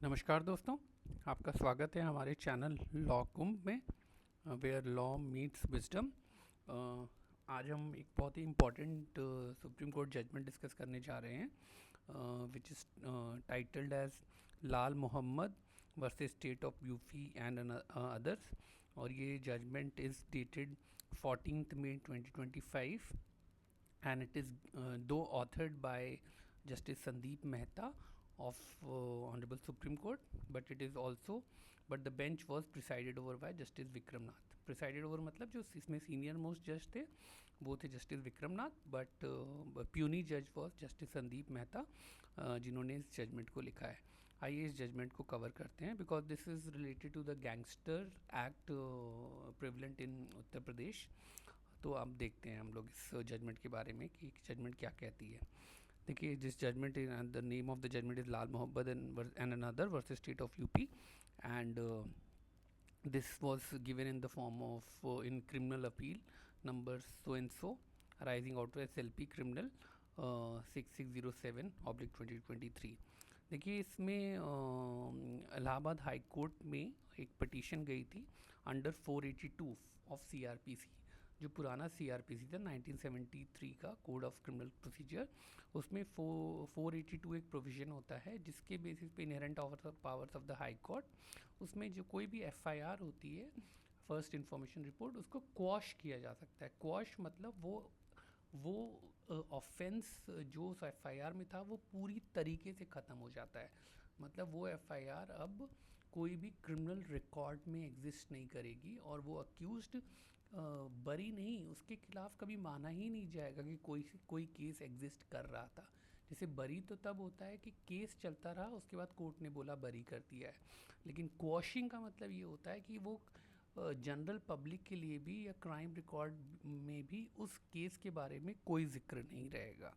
नमस्कार दोस्तों, आपका स्वागत है हमारे चैनल लॉ कुंभ में, वेयर लॉ मीट्स विजडम। आज हम एक बहुत ही important supreme court judgment discuss करने जा रहे हैं, which is titled as Lal Mohammad versus state of UP and others. और ये judgment is dated 14th May 2025 and it is though authored by Justice Sandeep Mehta of Honorable Supreme Court, but it is also, but the bench was presided over by Justice Vikram Nath. Presided over मतलब जो इसमें senior most जज थे वो थे justice Vikram Nath, but puny जज was justice Sandeep Mehta, जिन्होंने इस जजमेंट को लिखा है। आइए इस जजमेंट को कवर करते हैं, because this is related to the gangster act prevalent in Uttar Pradesh. तो अब देखते हैं हम लोग इस जजमेंट के बारे में कि जजमेंट क्या कहती है। देखिए, this judgment in the name of the judgment is Lal Mohammad and another versus state of UP, and this was given in the form of in criminal appeal number so and so arising out of SLP criminal 6607/2023। देखिए, इसमें Allahabad high court में एक petition गई थी under 482 of CRPC, जो पुराना CRPC था 1973 का कोड ऑफ क्रिमिनल प्रोसीजर। उसमें 482 एक प्रोविज़न होता है जिसके बेसिस पे inherent powers of the high court, उसमें जो कोई भी FIR होती है, फर्स्ट इंफॉर्मेशन रिपोर्ट, उसको क्वॉश किया जा सकता है। क्वॉश मतलब वो ऑफेंस जो उस FIR में था वो पूरी तरीके से ख़त्म हो जाता है। मतलब वो FIR अब कोई भी क्रिमिनल रिकॉर्ड में एग्जिस्ट नहीं करेगी और वो अक्यूज्ड बरी नहीं, उसके खिलाफ कभी माना ही नहीं जाएगा कि कोई केस एग्जिस्ट कर रहा था। जैसे बरी तो तब होता है कि केस चलता रहा, उसके बाद कोर्ट ने बोला बरी कर दिया है, लेकिन क्वॉशिंग का मतलब ये होता है कि वो जनरल पब्लिक के लिए भी या क्राइम रिकॉर्ड में भी उस केस के बारे में कोई जिक्र नहीं रहेगा।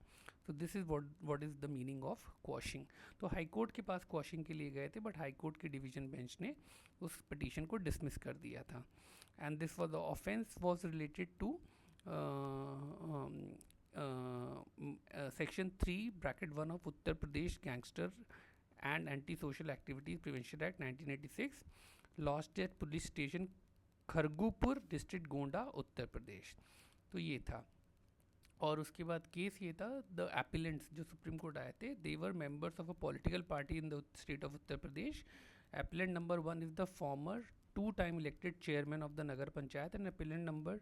तो this is what is the meaning of quashing. तो हाई कोर्ट के पास क्वॉशिंग के लिए गए थे, बट हाई कोर्ट के डिवीजन बेंच ने उस पिटीशन को डिसमिस कर दिया था। And this was the offence was related to section 3(1) of Uttar Pradesh gangster and anti social activities prevention act 1986, lodged at police station Khargupur, district Gonda, Uttar Pradesh. तो ये था। और उसके बाद केस ये था, द एपिलेंट्स जो सुप्रीम कोर्ट आए थे, they were members of a political party in the state of Uttar Pradesh. Appellant number 1 is the former 2 time elected chairman of the nagar panchayat, and appellant number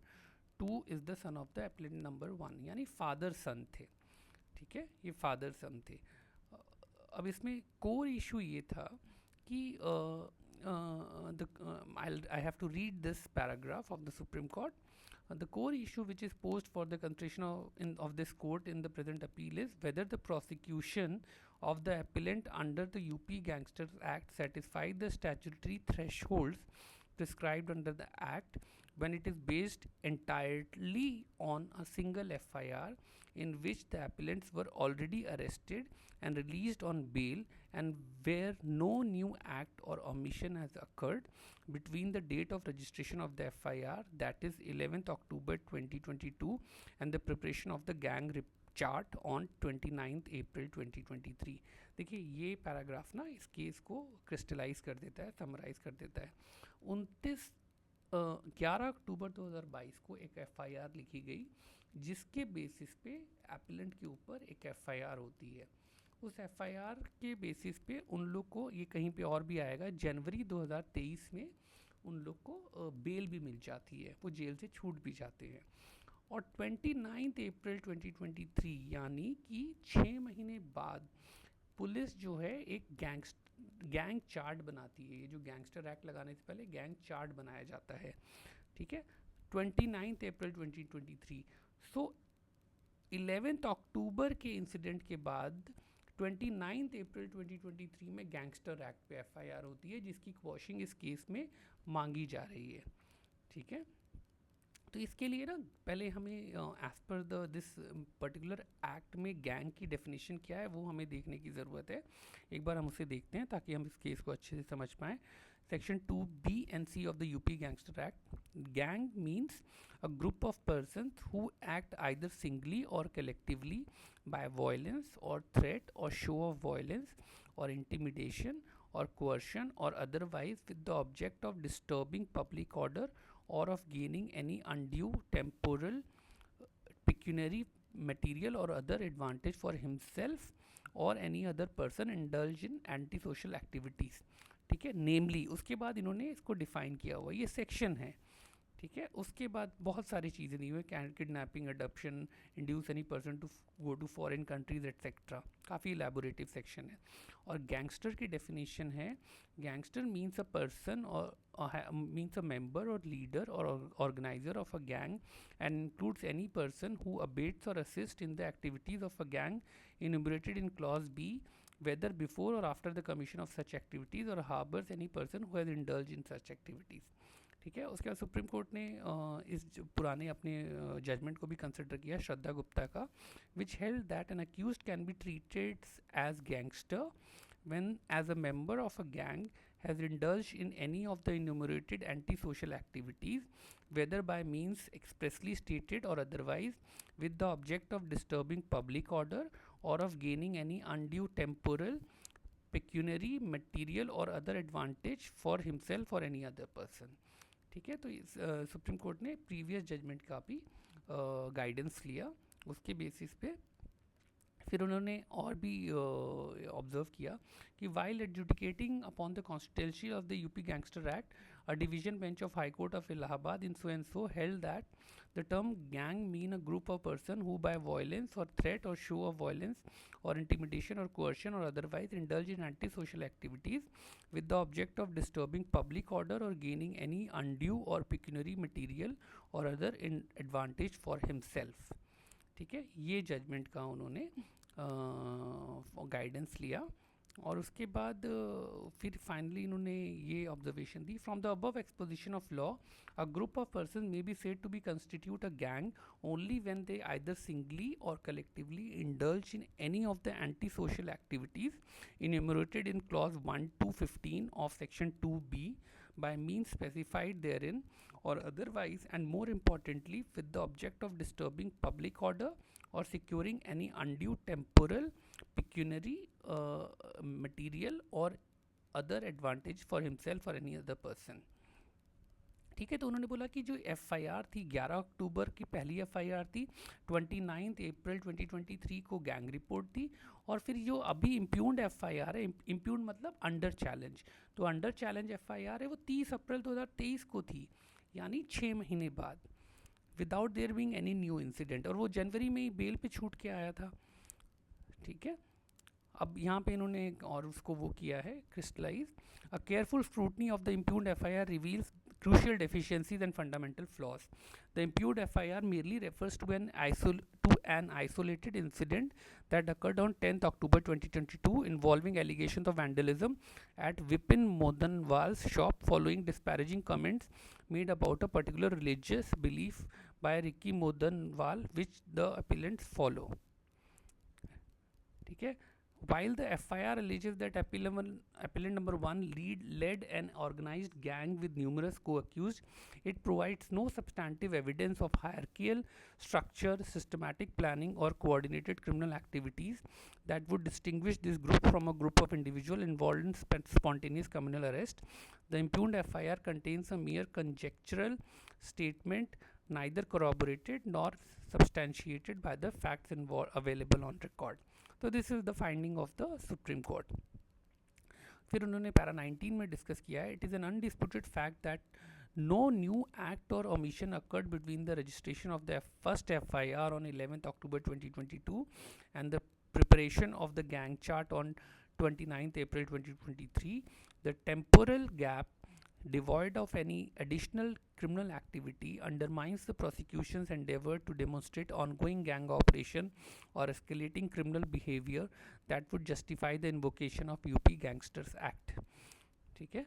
2 is the son of the appellant number 1, यानी father सन थे। ठीक है, ये father सन थे। अब इसमें core issue ये था कि I have to read this paragraph of the Supreme Court. The core issue which is posed for the consideration of this court in the present appeal is whether the prosecution of the appellant under the UP Gangsters Act satisfy the statutory thresholds prescribed under the Act when it is based entirely on a single FIR in which the appellants were already arrested and released on bail, and where no new act or omission has occurred between the date of registration of the FIR, that is 11th October 2022, and the preparation of the gang chart on 29th April 2023। देखिए, ये paragraph ना इस case को crystallise कर देता है, summarise कर देता है। 11 अक्टूबर 2022 को एक FIR लिखी गई जिसके बेसिस पे एप्लेंट के ऊपर एक FIR होती है। उस FIR के बेसिस पे उन लोग को, ये कहीं पे और भी आएगा, जनवरी 2023 में उन लोग को बेल भी मिल जाती है, वो जेल से छूट भी जाते हैं। और 29 अप्रैल 2023 यानी कि 6 महीने बाद पुलिस जो है एक गैंग चार्ट बनाती है। ये जो गैंगस्टर एक्ट लगाने से पहले गैंग चार्ट बनाया जाता है। ठीक है, 29 अप्रैल 2023। सो 11 अक्टूबर के इंसिडेंट के बाद 29 अप्रैल 2023 में गैंगस्टर एक्ट पे FIR होती है, जिसकी क्वॉशिंग इस केस में मांगी जा रही है। ठीक है, तो इसके लिए ना पहले हमें as per this particular act में गैंग की डेफिनेशन क्या है वो हमें देखने की ज़रूरत है। एक बार हम उसे देखते हैं ताकि हम इस केस को अच्छे से समझ पाएँ। Section 2B and C of the UP Gangster Act, gang means a group of persons who act either singly or collectively by violence or threat or show of violence or intimidation or coercion or otherwise with the object of disturbing public order or of gaining any undue temporal, pecuniary, material or other advantage for himself or any other person indulge in antisocial activities. ठीक है, नेमली उसके बाद इन्होंने इसको define किया हुआ, ये section है. ठीक है, उसके बाद बहुत सारी चीज़ें दी हुई हैं, kidnapping, adoption, induce any person to go to foreign countries etcetera, काफ़ी इलेबोरेटिव सेक्शन है. और गैंगस्टर की डेफिनेशन है, gangster means a person or means a member or leader or organizer of a gang and includes any person who abates or assists in the activities of a gang enumerated in clause B, whether before or after the commission of such activities, or harbors any person who has indulged in such activities. ठीक है, उसके बाद supreme court ने इस पुराने अपने judgement को भी कंसिडर किया, श्रद्धा गुप्ता का, which held that an accused can be treated as gangster when as a member of a gang has indulged in any of the enumerated antisocial activities, whether by means expressly stated or otherwise, with the object of disturbing public order or of gaining any undue temporal, pecuniary, material or other advantage for himself or any other person. ठीक है, तो supreme court ने previous judgement का भी guidance लिया, उसके basis पे फिर उन्होंने और भी ऑब्जर्व किया कि while adjudicating upon the constituency of the UP gangster act, a division bench of high court of Allahabad in so and so held that the term gang mean a group of person who by violence or threat or show of violence or intimidation or coercion or otherwise indulge in anti social activities with the object of disturbing public order or gaining any undue or pecuniary material or other advantage for himself. ठीक है, ये judgement का उन्होंने guidance लिया. और उसके बाद फिर फाइनली इन्होंने ये ऑब्जर्वेशन दी, from the above exposition of law a group of person may be said to be constitute a gang only when they either singly or collectively indulge in any of the anti social activities enumerated in clause 1 to 15 of section 2b by means specified therein or otherwise, and more importantly with the object of disturbing public order or securing any undue temporal, pecuniary, material or other advantage for himself or any other person. ठीक है, तो उन्होंने बोला कि जो FIR थी 11 अक्टूबर की पहली एफआईआर थी, 29 अप्रैल 2023 को गैंग रिपोर्ट थी, और फिर जो अभी इम्प्यून्ड एफआईआर है, इम्प्यून्ड मतलब अंडर चैलेंज, तो अंडर चैलेंज एफआईआर है वो 30 अप्रैल 2023 को थी, यानी 6 महीने बाद, without their being any new incident, और वो जनवरी में ही बेल पे छूट के आया था. ठीक है, अब यहाँ पे इन्होंने और उसको वो किया है crystallise, a careful scrutiny of the impugned FIR reveals crucial deficiencies and fundamental flaws. The impugned FIR merely refers to an isolated incident that occurred on 10th October 2022 involving allegations of vandalism at Vipin Modanwal's shop following disparaging comments made about a particular religious belief by Ricky Modanwal, which the appellants follow. ठीक है, while the FIR alleges that appellant number 1 led an organized gang with numerous co-accused, it provides no substantive evidence of hierarchical structure, systematic planning or coordinated criminal activities that would distinguish this group from a group of individuals involved in spontaneous communal arrest. The impugned FIR contains a mere conjectural statement, neither corroborated nor substantiated by the facts available on record. तो this is the finding of the supreme court. फिर उन्होंने para 19 में discuss किया है, it is an undisputed fact that no new act or omission occurred between the registration of the first FIR on 11th October 2022 and the preparation of the gang chart on 29th April 2023. The temporal gap, devoid of any additional criminal activity, undermines the prosecution's endeavor to demonstrate ongoing gang operation or escalating criminal behavior that would justify the invocation of UP Gangsters Act. ठीक है,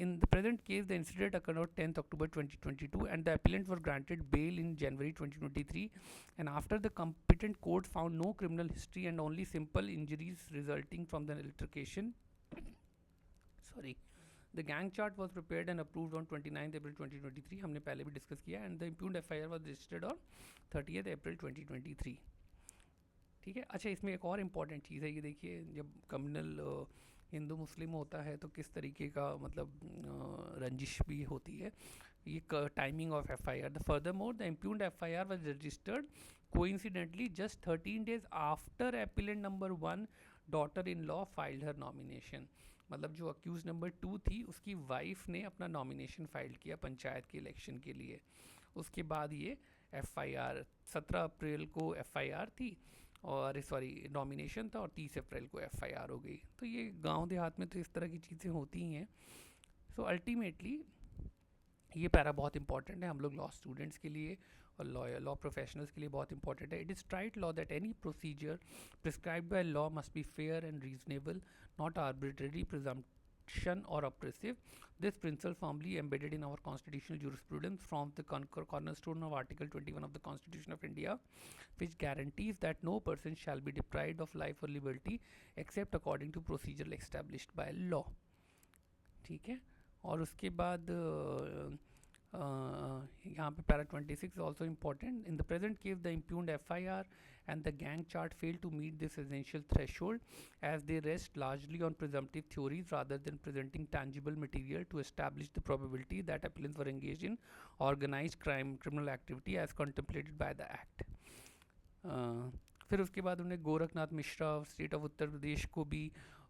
in the present case the incident occurred on 10th October 2022 and the appellant were granted bail in January 2023, and after the competent court found no criminal history and only simple injuries resulting from the altercation. Sorry. The gang chart was prepared and approved on 29th April 2023, हमने पहले भी discuss किया, and the impugned FIR was registered on 30th April 2023. ठीक है, अच्छा इसमें एक और इम्पॉर्टेंट चीज़ है, ये देखिए, जब कम्युनल हिंदू मुस्लिम होता है तो किस तरीके का मतलब रंजिश भी होती है। ये timing of FIR, the further more the impugned FIR was registered coincidentally just 13 days after appellant number 1 daughter in law filed her nomination. मतलब जो अक्यूज नंबर 2 थी उसकी वाइफ ने अपना नॉमिनेशन फाइल किया पंचायत के इलेक्शन के लिए। उसके बाद ये एफआईआर 17 अप्रैल को एफआईआर थी, और सॉरी नॉमिनेशन था, और 30 अप्रैल को एफआईआर हो गई। तो ये गांव देहात में तो इस तरह की चीज़ें होती ही हैं। सो अल्टीमेटली ये पैरा बहुत इंपॉर्टेंट है हम लोग लॉ स्टूडेंट्स के लिए और लॉ प्रोफेशनल्स के लिए बहुत इंपॉर्टेंट है। It is trite law that any procedure prescribed by law must be fair and reasonable, not arbitrary, presumption or oppressive. This principle firmly embedded in our constitutional jurisprudence forms the cornerstone of Article 21 of the Constitution of India, which guarantees that no person shall be deprived of life or liberty except according to procedure established by law. ठीक है, और उसके बाद यहाँ पे para 26 also important. In the present case, the impugned FIR and the gang chart fail to meet this essential threshold, as they rest largely on presumptive theories rather than presenting tangible material to establish the probability that appellants were engaged in organized criminal activity as contemplated by the Act. फिर उसके बाद उन्होंने Gorakhnath Mishra state of Uttar प्रदेश को भी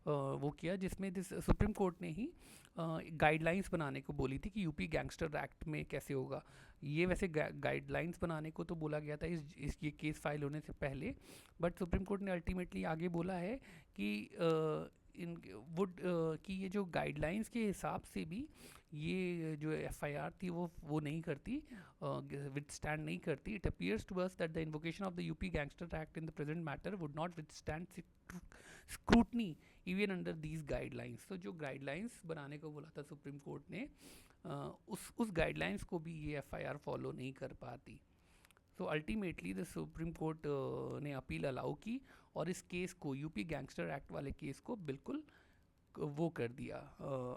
वो किया, जिसमें supreme court ने ही गाइडलाइंस बनाने को बोली थी कि यूपी गैंगस्टर एक्ट में कैसे होगा। ये वैसे गाइडलाइंस बनाने को तो बोला गया था ये केस फाइल होने से पहले, बट सुप्रीम कोर्ट ने अल्टीमेटली आगे बोला है कि इन वुड कि ये जो गाइडलाइंस के हिसाब से भी ये जो एफआईआर थी वो नहीं करती, विथस्टैंड नहीं करती। It appears to us that the invocation of the UP gangster act in the present matter would not withstand scrutiny even under these guidelines. तो जो गाइडलाइंस बनाने को बोला था सुप्रीम कोर्ट ने, उस गाइडलाइंस को भी ये एफआईआर फॉलो नहीं कर पाती। So ultimately the supreme court ने अपील अलाउ की और इस केस को, यूपी गैंगस्टर एक्ट वाले केस को बिल्कुल वो कर दिया,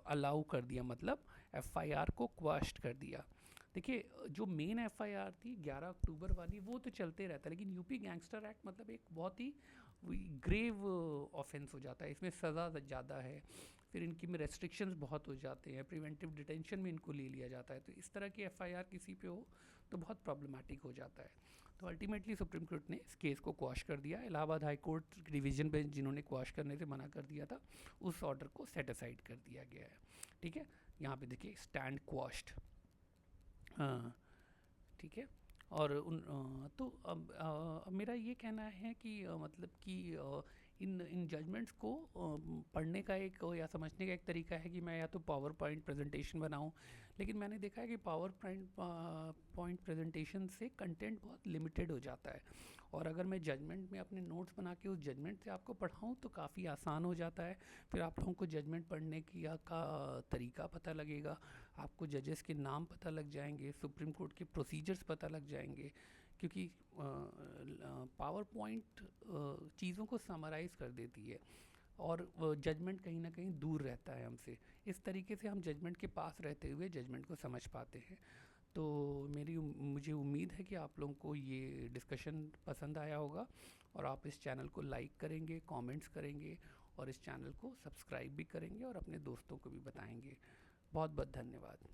अलाउ कर दिया, मतलब एफआईआर को क्वाश्ड कर दिया। देखिए जो मेन एफआईआर थी 11 अक्टूबर वाली वो तो चलते रहता है, लेकिन यूपी गैंगस्टर एक्ट मतलब एक बहुत ही ग्रेव ऑफेंस हो जाता है, इसमें सज़ा ज़्यादा है, फिर इनकी में रेस्ट्रिक्शंस बहुत हो जाते हैं, प्रिवेंटिव डिटेंशन में इनको ले लिया जाता है। तो इस तरह की एफआईआर किसी पे हो तो बहुत प्रॉब्लमेटिक हो जाता है। तो अल्टीमेटली सुप्रीम कोर्ट ने इस केस को क्वाश कर दिया। Allahabad high court division bench जिन्होंने क्वाश करने से मना कर दिया था, उस ऑर्डर को सेट असाइड कर दिया गया है। ठीक है, यहाँ पे देखिए स्टैंड क्वाश्ड। हाँ ठीक है, और तो अब मेरा ये कहना है कि मतलब कि इन जजमेंट्स को पढ़ने का एक या समझने का एक तरीका है कि मैं या तो पावर पॉइंट प्रेजेंटेशन बनाऊं, लेकिन मैंने देखा है कि पावर पॉइंट प्रेजेंटेशन से कंटेंट बहुत लिमिटेड हो जाता है, और अगर मैं जजमेंट में अपने नोट्स बना के उस जजमेंट से आपको पढ़ाऊँ तो काफ़ी आसान हो जाता है। फिर आप लोगों को जजमेंट पढ़ने का तरीका पता लगेगा, आपको जजेस के नाम पता लग जाएंगे, सुप्रीम कोर्ट के प्रोसीजर्स पता लग जाएंगे, क्योंकि पावर पॉइंट चीज़ों को समराइज़ कर देती है और जजमेंट कहीं ना कहीं दूर रहता है हमसे। इस तरीके से हम जजमेंट के पास रहते हुए जजमेंट को समझ पाते हैं। तो मुझे उम्मीद है कि आप लोगों को ये डिस्कशन पसंद आया होगा और आप इस चैनल को लाइक करेंगे, कमेंट्स करेंगे और इस चैनल को सब्सक्राइब भी करेंगे और अपने दोस्तों को भी बताएंगे। बहुत बहुत धन्यवाद।